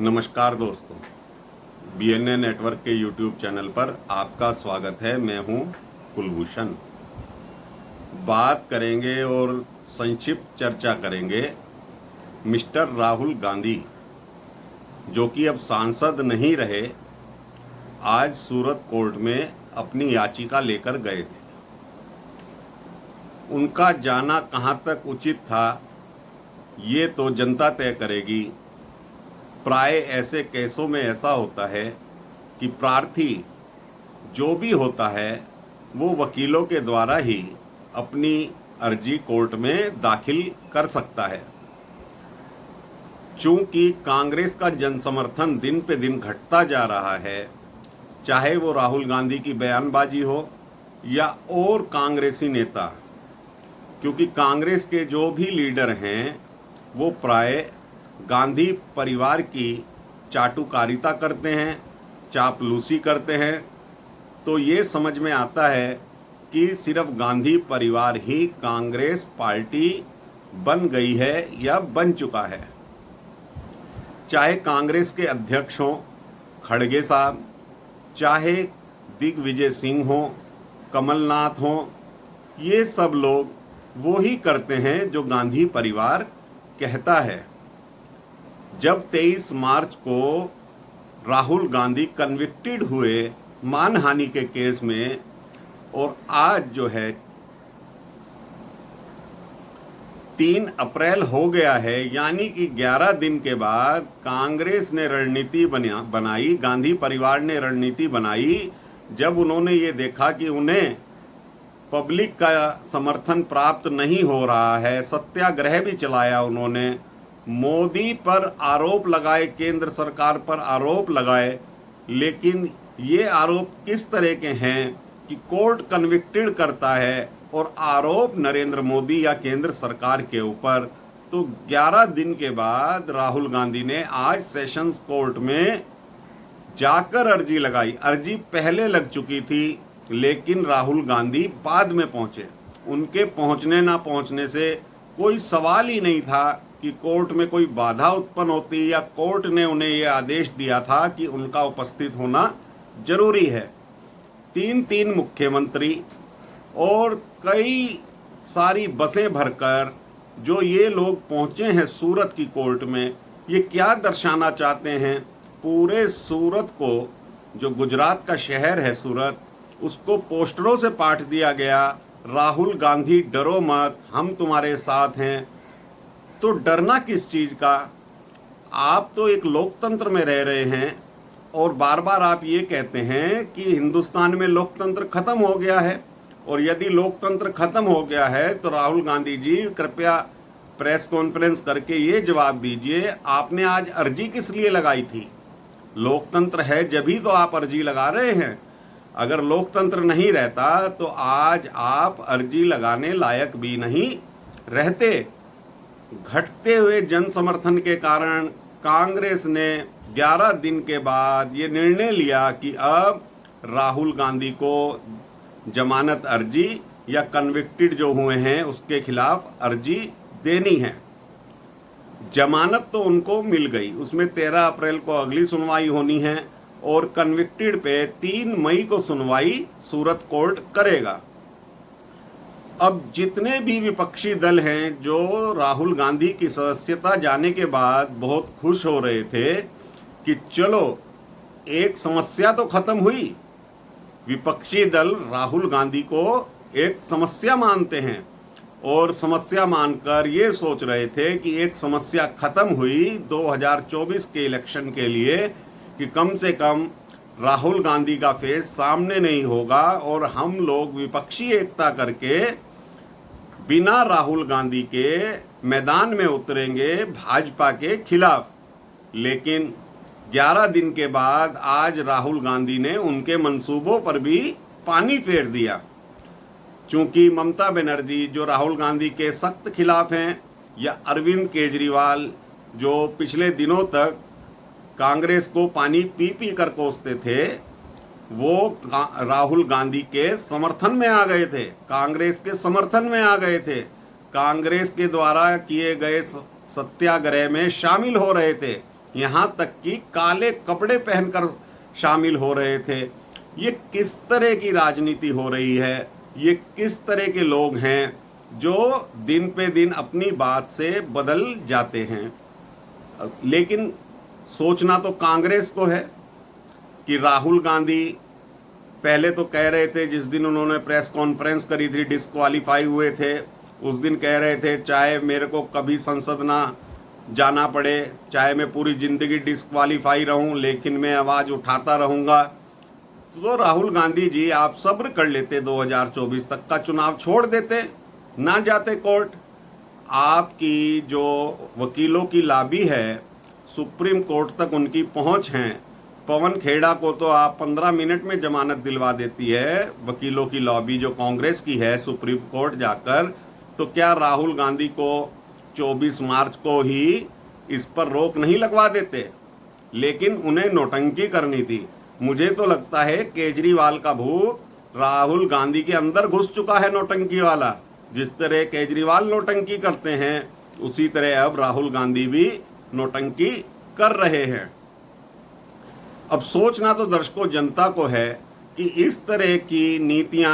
नमस्कार दोस्तों, BNA network के YouTube चैनल पर आपका स्वागत है। मैं हूं कुलभूषण। बात करेंगे और संक्षिप्त चर्चा करेंगे मिस्टर राहुल गांधी, जो कि अब सांसद नहीं रहे, आज सूरत कोर्ट में अपनी याचिका लेकर गए थे। उनका जाना कहां तक उचित था, ये तो जनता तय करेगी। प्राय ऐसे केसों में ऐसा होता है कि प्रार्थी जो भी होता है वो वकीलों के द्वारा ही अपनी अर्जी कोर्ट में दाखिल कर सकता है। चूंकि कांग्रेस का जनसमर्थन दिन पे दिन घटता जा रहा है, चाहे वो राहुल गांधी की बयानबाजी हो या और कांग्रेसी नेता, क्योंकि कांग्रेस के जो भी लीडर हैं वो प्राय गांधी परिवार की चाटुकारिता करते हैं, चापलूसी करते हैं। तो ये समझ में आता है कि सिर्फ गांधी परिवार ही कांग्रेस पार्टी बन गई है या बन चुका है। चाहे कांग्रेस के अध्यक्ष हों खड़गे साहब, चाहे दिग्विजय सिंह हों, कमलनाथ हों, ये सब लोग वो ही करते हैं जो गांधी परिवार कहता है। जब 23 मार्च को राहुल गांधी कन्विक्टेड हुए मानहानि के केस में, और आज जो है 3 अप्रैल हो गया है, यानी कि 11 दिन के बाद कांग्रेस ने रणनीति बनाई, गांधी परिवार ने रणनीति बनाई। जब उन्होंने ये देखा कि उन्हें पब्लिक का समर्थन प्राप्त नहीं हो रहा है, सत्याग्रह भी चलाया उन्होंने, मोदी पर आरोप लगाए, केंद्र सरकार पर आरोप लगाए। लेकिन ये आरोप किस तरह के हैं कि कोर्ट कन्विक्टेड करता है और आरोप नरेंद्र मोदी या केंद्र सरकार के ऊपर। तो 11 दिन के बाद राहुल गांधी ने आज सेशंस कोर्ट में जाकर अर्जी लगाई। अर्जी पहले लग चुकी थी, लेकिन राहुल गांधी बाद में पहुंचे। उनके पहुंचने ना पहुंचने से कोई सवाल ही नहीं था कि कोर्ट में कोई बाधा उत्पन्न होती, या कोर्ट ने उन्हें यह आदेश दिया था कि उनका उपस्थित होना जरूरी है। 3 मुख्यमंत्री और कई सारी बसें भरकर जो ये लोग पहुंचे हैं सूरत की कोर्ट में, ये क्या दर्शाना चाहते हैं? पूरे सूरत को, जो गुजरात का शहर है सूरत, उसको पोस्टरों से पाट दिया गया, राहुल गांधी डरो मत, हम तुम्हारे साथ हैं। तो डरना किस चीज़ का? आप तो एक लोकतंत्र में रह रहे हैं और बार बार आप ये कहते हैं कि हिंदुस्तान में लोकतंत्र खत्म हो गया है। और यदि लोकतंत्र खत्म हो गया है तो राहुल गांधी जी कृपया प्रेस कॉन्फ्रेंस करके ये जवाब दीजिए, आपने आज अर्जी किस लिए लगाई थी? लोकतंत्र है जभी तो आप अर्जी लगा रहे हैं। अगर लोकतंत्र नहीं रहता तो आज आप अर्जी लगाने लायक भी नहीं रहते। घटते हुए जन समर्थन के कारण कांग्रेस ने 11 दिन के बाद ये निर्णय लिया कि अब राहुल गांधी को जमानत अर्जी या कन्विक्टेड जो हुए हैं उसके खिलाफ अर्जी देनी है। जमानत तो उनको मिल गई, उसमें 13 अप्रैल को अगली सुनवाई होनी है और कन्विक्टेड पे 3 मई को सुनवाई सूरत कोर्ट करेगा। अब जितने भी विपक्षी दल हैं जो राहुल गांधी की सदस्यता जाने के बाद बहुत खुश हो रहे थे कि चलो एक समस्या तो खत्म हुई, विपक्षी दल राहुल गांधी को एक समस्या मानते हैं और समस्या मानकर ये सोच रहे थे कि एक समस्या खत्म हुई 2024 के इलेक्शन के लिए, कि कम से कम राहुल गांधी का फेस सामने नहीं होगा और हम लोग विपक्षी एकता करके बिना राहुल गांधी के मैदान में उतरेंगे भाजपा के खिलाफ। लेकिन 11 दिन के बाद आज राहुल गांधी ने उनके मंसूबों पर भी पानी फेर दिया। चूंकि ममता बनर्जी जो राहुल गांधी के सख्त खिलाफ हैं, या अरविंद केजरीवाल जो पिछले दिनों तक कांग्रेस को पानी पी पी कर कोसते थे, वो राहुल गांधी के समर्थन में आ गए थे, कांग्रेस के समर्थन में आ गए थे, कांग्रेस के द्वारा किए गए सत्याग्रह में शामिल हो रहे थे। यहाँ तक कि काले कपड़े पहनकर शामिल हो रहे थे। ये किस तरह की राजनीति हो रही है? ये किस तरह के लोग हैं जो दिन पे दिन अपनी बात से बदल जाते हैं? लेकिन सोचना तो कांग्रेस को है कि राहुल गांधी पहले तो कह रहे थे, जिस दिन उन्होंने प्रेस कॉन्फ्रेंस करी थी, डिस्क्वालीफाई हुए थे, उस दिन कह रहे थे चाहे मेरे को कभी संसद ना जाना पड़े, चाहे मैं पूरी ज़िंदगी डिस्क्वालीफाई रहूं, लेकिन मैं आवाज़ उठाता रहूंगा। तो राहुल गांधी जी, आप सब्र कर लेते, 2024 तक का चुनाव छोड़ देते, ना जाते कोर्ट। आपकी जो वकीलों की लॉबी है, सुप्रीम कोर्ट तक उनकी पहुंच है। पवन खेड़ा को तो आप 15 मिनट में जमानत दिलवा देती है वकीलों की लॉबी जो कांग्रेस की है सुप्रीम कोर्ट जाकर। तो क्या राहुल गांधी को 24 मार्च को ही इस पर रोक नहीं लगवा देते? लेकिन उन्हें नौटंकी करनी थी। मुझे तो लगता है केजरीवाल का भूत राहुल गांधी के अंदर घुस चुका है, नौटंकी वाला। जिस तरह केजरीवाल नौटंकी करते हैं, उसी तरह अब राहुल गांधी भी नौटंकी कर रहे हैं। अब सोचना तो दर्शकों जनता को है कि इस तरह की नीतियां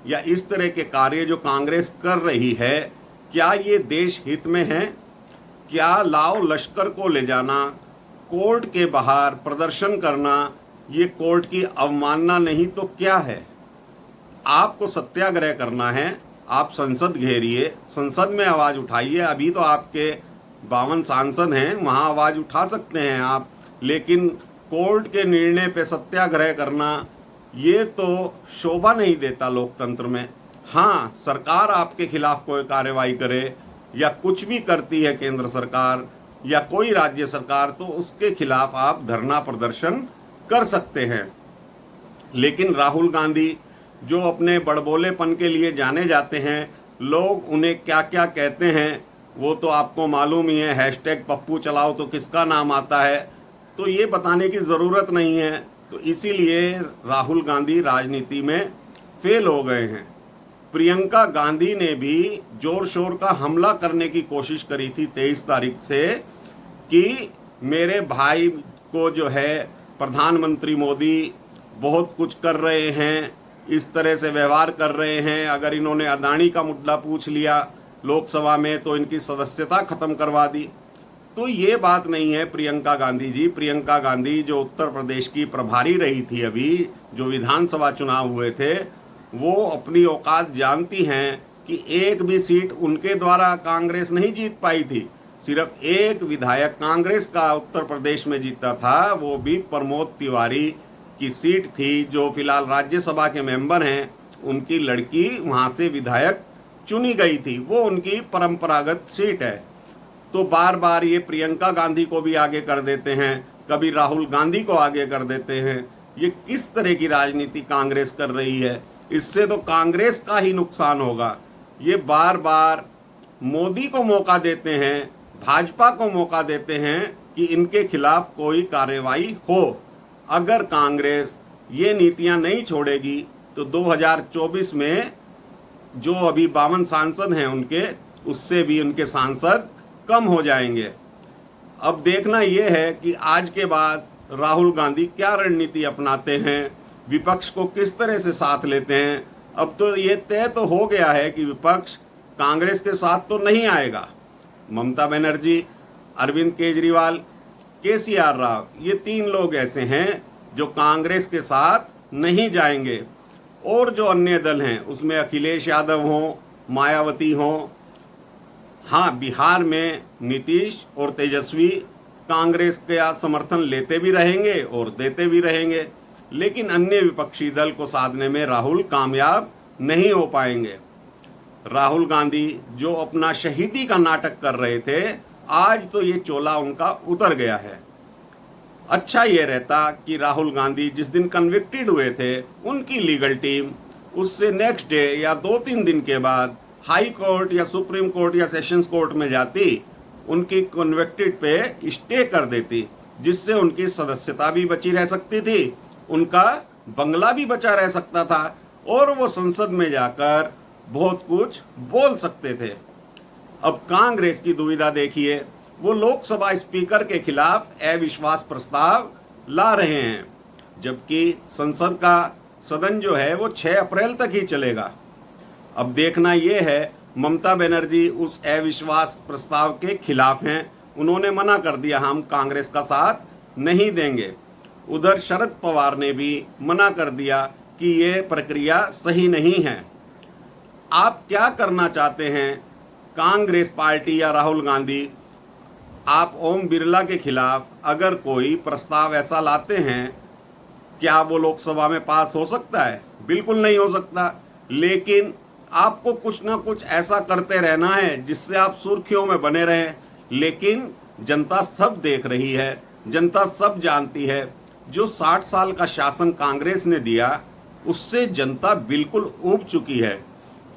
या इस तरह के कार्य जो कांग्रेस कर रही है, क्या ये देश हित में है? क्या लाओ लश्कर को ले जाना, कोर्ट के बाहर प्रदर्शन करना, ये कोर्ट की अवमानना नहीं तो क्या है? आपको सत्याग्रह करना है, आप संसद घेरिए, संसद में आवाज़ उठाइए। अभी तो आपके 52 सांसद हैं, वहाँ आवाज़ उठा सकते हैं आप। लेकिन कोर्ट के निर्णय पे सत्याग्रह करना, ये तो शोभा नहीं देता लोकतंत्र में। हाँ, सरकार आपके खिलाफ कोई कार्रवाई करे या कुछ भी करती है केंद्र सरकार या कोई राज्य सरकार, तो उसके खिलाफ आप धरना प्रदर्शन कर सकते हैं। लेकिन राहुल गांधी जो अपने बड़बोलेपन के लिए जाने जाते हैं, लोग उन्हें क्या क्या कहते हैं वो तो आपको मालूम ही है। हैशटैग पप्पू चलाओ तो किसका नाम आता है, तो ये बताने की ज़रूरत नहीं है। तो इसीलिए राहुल गांधी राजनीति में फेल हो गए हैं। प्रियंका गांधी ने भी जोर शोर का हमला करने की कोशिश करी थी 23 तारीख से कि मेरे भाई को जो है प्रधानमंत्री मोदी बहुत कुछ कर रहे हैं, इस तरह से व्यवहार कर रहे हैं, अगर इन्होंने अदानी का मुद्दा पूछ लिया लोकसभा में तो इनकी सदस्यता खत्म करवा दी। तो ये बात नहीं है प्रियंका गांधी जी। प्रियंका गांधी जो उत्तर प्रदेश की प्रभारी रही थी, अभी जो विधानसभा चुनाव हुए थे, वो अपनी औकात जानती हैं कि एक भी सीट उनके द्वारा कांग्रेस नहीं जीत पाई थी। सिर्फ एक विधायक कांग्रेस का उत्तर प्रदेश में जीता था, वो भी प्रमोद तिवारी की सीट थी, जो फिलहाल राज्यसभा के मेंबर हैं। उनकी लड़की वहां से विधायक चुनी गई थी, वो उनकी परंपरागत सीट है। तो बार बार ये प्रियंका गांधी को भी आगे कर देते हैं, कभी राहुल गांधी को आगे कर देते हैं। ये किस तरह की राजनीति कांग्रेस कर रही है? इससे तो कांग्रेस का ही नुकसान होगा। ये बार बार मोदी को मौका देते हैं, भाजपा को मौका देते हैं कि इनके खिलाफ कोई कार्रवाई हो। अगर कांग्रेस ये नीतियां नहीं छोड़ेगी तो 2024 में जो अभी 52 सांसद हैं उनके, उससे भी उनके सांसद कम हो जाएंगे। अब देखना यह है कि आज के बाद राहुल गांधी क्या रणनीति अपनाते हैं, विपक्ष को किस तरह से साथ लेते हैं। अब तो ये तय तो हो गया है कि विपक्ष कांग्रेस के साथ तो नहीं आएगा। ममता बनर्जी, अरविंद केजरीवाल, केसीआर राव, ये 3 लोग ऐसे हैं जो कांग्रेस के साथ नहीं जाएंगे। और जो अन्य दल हैं उसमें अखिलेश यादव हों, मायावती हों, हाँ बिहार में नीतीश और तेजस्वी कांग्रेस का समर्थन लेते भी रहेंगे और देते भी रहेंगे, लेकिन अन्य विपक्षी दल को साधने में राहुल कामयाब नहीं हो पाएंगे। राहुल गांधी जो अपना शहीदी का नाटक कर रहे थे, आज तो ये चोला उनका उतर गया है। अच्छा ये रहता कि राहुल गांधी जिस दिन कन्विक्टेड हुए थे, उनकी लीगल टीम उससे नेक्स्ट डे या 2-3 दिन के बाद हाई कोर्ट या सुप्रीम कोर्ट या सेशंस कोर्ट में जाती, उनकी कन्विक्टेड पे स्टे कर देती, जिससे उनकी सदस्यता भी बची रह सकती थी, उनका बंगला भी बचा रह सकता था और वो संसद में जाकर बहुत कुछ बोल सकते थे। अब कांग्रेस की दुविधा देखिए, वो लोकसभा स्पीकर के खिलाफ अविश्वास प्रस्ताव ला रहे हैं, जबकि संसद का सदन जो है वो 6 अप्रैल तक ही चलेगा। अब देखना ये है, ममता बनर्जी उस अविश्वास प्रस्ताव के खिलाफ हैं, उन्होंने मना कर दिया हम कांग्रेस का साथ नहीं देंगे। उधर शरद पवार ने भी मना कर दिया कि ये प्रक्रिया सही नहीं है। आप क्या करना चाहते हैं, कांग्रेस पार्टी या राहुल गांधी? आप ओम बिरला के खिलाफ अगर कोई प्रस्ताव ऐसा लाते हैं, क्या वो लोकसभा में पास हो सकता है? बिल्कुल नहीं हो सकता। लेकिन आपको कुछ ना कुछ ऐसा करते रहना है जिससे आप सुर्खियों में बने रहें। लेकिन जनता सब देख रही है, जनता सब जानती है, जो 60 साल का शासन कांग्रेस ने दिया उससे जनता बिल्कुल ऊब चुकी है।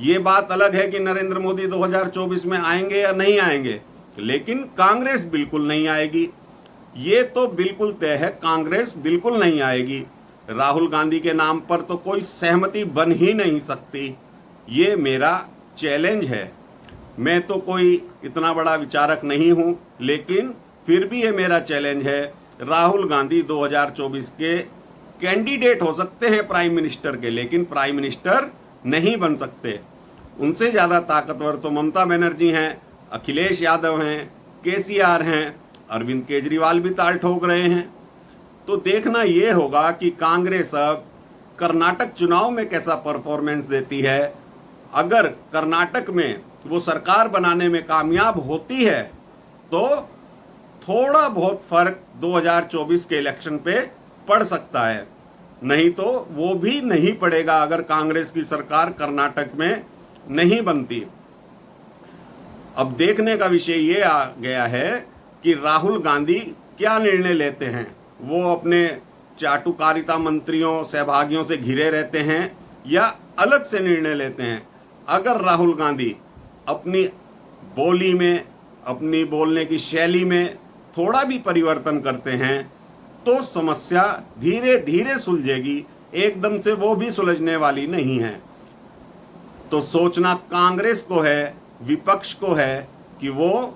ये बात अलग है कि नरेंद्र मोदी 2024 में आएंगे या नहीं आएंगे, लेकिन कांग्रेस बिल्कुल नहीं आएगी। ये तो बिल्कुल तय है, कांग्रेस बिल्कुल नहीं आएगी। राहुल गांधी के नाम पर तो कोई सहमति बन ही नहीं सकती। ये मेरा चैलेंज है। मैं तो कोई इतना बड़ा विचारक नहीं हूँ, लेकिन फिर भी ये मेरा चैलेंज है। राहुल गांधी 2024 के कैंडिडेट हो सकते हैं प्राइम मिनिस्टर के, लेकिन प्राइम मिनिस्टर नहीं बन सकते। उनसे ज़्यादा ताकतवर तो ममता बनर्जी हैं, अखिलेश यादव हैं, केसीआर हैं, अरविंद केजरीवाल भी ताल ठोक रहे हैं। तो देखना ये होगा कि कांग्रेस अब कर्नाटक चुनाव में कैसा परफॉर्मेंस देती है। अगर कर्नाटक में वो सरकार बनाने में कामयाब होती है तो थोड़ा बहुत फर्क 2024 के इलेक्शन पे पड़ सकता है, नहीं तो वो भी नहीं पड़ेगा अगर कांग्रेस की सरकार कर्नाटक में नहीं बनती। अब देखने का विषय ये आ गया है कि राहुल गांधी क्या निर्णय लेते हैं। वो अपने चाटुकारिता मंत्रियों सहभागियों से घिरे रहते हैं या अलग से निर्णय लेते हैं। अगर राहुल गांधी अपनी बोली में, अपनी बोलने की शैली में थोड़ा भी परिवर्तन करते हैं तो समस्या धीरे धीरे सुलझेगी, एकदम से वो भी सुलझने वाली नहीं है। तो सोचना कांग्रेस को है, विपक्ष को है कि वो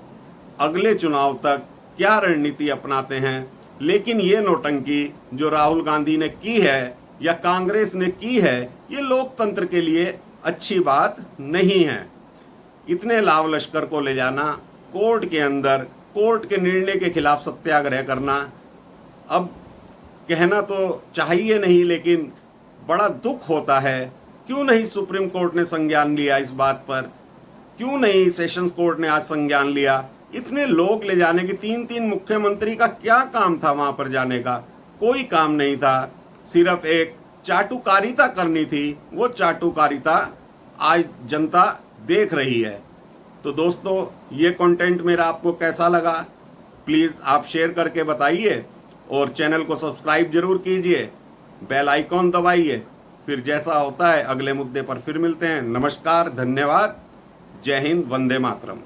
अगले चुनाव तक क्या रणनीति अपनाते हैं। लेकिन ये नौटंकी जो राहुल गांधी ने की है या कांग्रेस ने की है, ये लोकतंत्र के लिए अच्छी बात नहीं है। इतने लाव लश्कर को ले जाना कोर्ट के अंदर, कोर्ट के निर्णय के खिलाफ सत्याग्रह करना, अब कहना तो चाहिए नहीं, लेकिन बड़ा दुख होता है। क्यों नहीं सुप्रीम कोर्ट ने संज्ञान लिया इस बात पर? क्यों नहीं सेशंस कोर्ट ने आज संज्ञान लिया? इतने लोग ले जाने की, 3-3 मुख्यमंत्री का क्या काम था वहां पर जाने का? कोई काम नहीं था, सिर्फ एक चाटुकारिता करनी थी। वो चाटुकारिता आज जनता देख रही है। तो दोस्तों, ये कंटेंट मेरा आपको कैसा लगा प्लीज़ आप शेयर करके बताइए और चैनल को सब्सक्राइब जरूर कीजिए, बेल आइकॉन दबाइए। फिर जैसा होता है अगले मुद्दे पर फिर मिलते हैं। नमस्कार, धन्यवाद, जय हिंद, वंदे मातरम।